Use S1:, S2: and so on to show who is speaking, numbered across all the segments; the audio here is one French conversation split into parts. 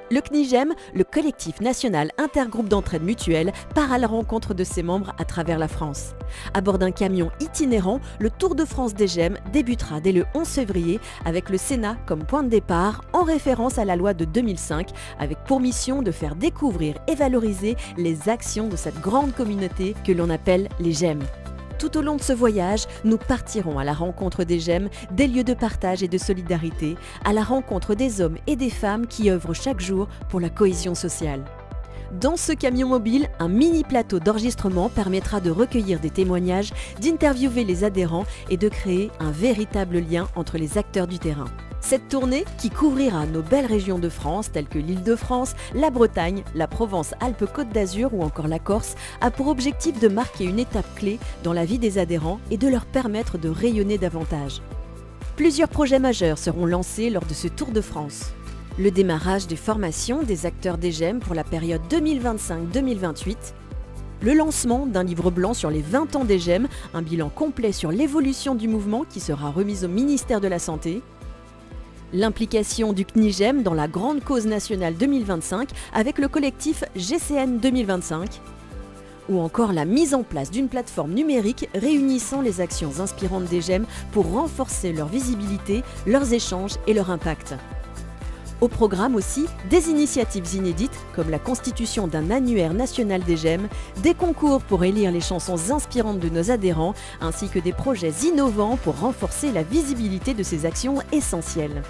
S1: Le CNIGEM, le collectif national intergroupe d'entraide mutuelle, part à la rencontre de ses membres à travers la France. À bord d'un camion itinérant, le Tour de France des GEM débutera dès le 11 février avec le Sénat comme point de départ en référence à la loi de 2005 avec pour mission de faire découvrir et valoriser les actions de cette grande communauté que l'on appelle les GEM. Tout au long de ce voyage, nous partirons à la rencontre des GEM, des lieux de partage et de solidarité, à la rencontre des hommes et des femmes qui œuvrent chaque jour pour la cohésion sociale. Dans ce camion mobile, un mini plateau d'enregistrement permettra de recueillir des témoignages, d'interviewer les adhérents et de créer un véritable lien entre les acteurs du terrain. Cette tournée, qui couvrira nos belles régions de France telles que l'Île-de-France, la Bretagne, la Provence-Alpes-Côte d'Azur ou encore la Corse, a pour objectif de marquer une étape clé dans la vie des adhérents et de leur permettre de rayonner davantage. Plusieurs projets majeurs seront lancés lors de ce Tour de France. Le démarrage des formations des acteurs des GEM pour la période 2025-2028, le lancement d'un livre blanc sur les 20 ans des GEM, un bilan complet sur l'évolution du mouvement qui sera remis au ministère de la Santé, l'implication du CNIGEM dans la grande cause nationale 2025 avec le collectif GCN 2025, ou encore la mise en place d'une plateforme numérique réunissant les actions inspirantes des GEM pour renforcer leur visibilité, leurs échanges et leur impact. Au programme aussi, des initiatives inédites comme la constitution d'un annuaire national des GEM, des concours pour élire les chansons inspirantes de nos adhérents, ainsi que des projets innovants pour renforcer la visibilité de ces actions essentielles.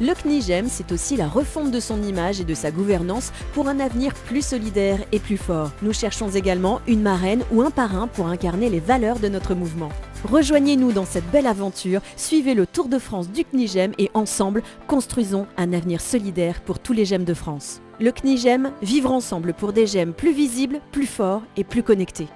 S1: Le CNIGEM, c'est aussi la refonte de son image et de sa gouvernance pour un avenir plus solidaire et plus fort. Nous cherchons également une marraine ou un parrain pour incarner les valeurs de notre mouvement. Rejoignez-nous dans cette belle aventure, suivez le Tour de France du CNIGEM et ensemble, construisons un avenir solidaire pour tous les GEM de France. Le CNIGEM, vivre ensemble pour des GEM plus visibles, plus forts et plus connectés.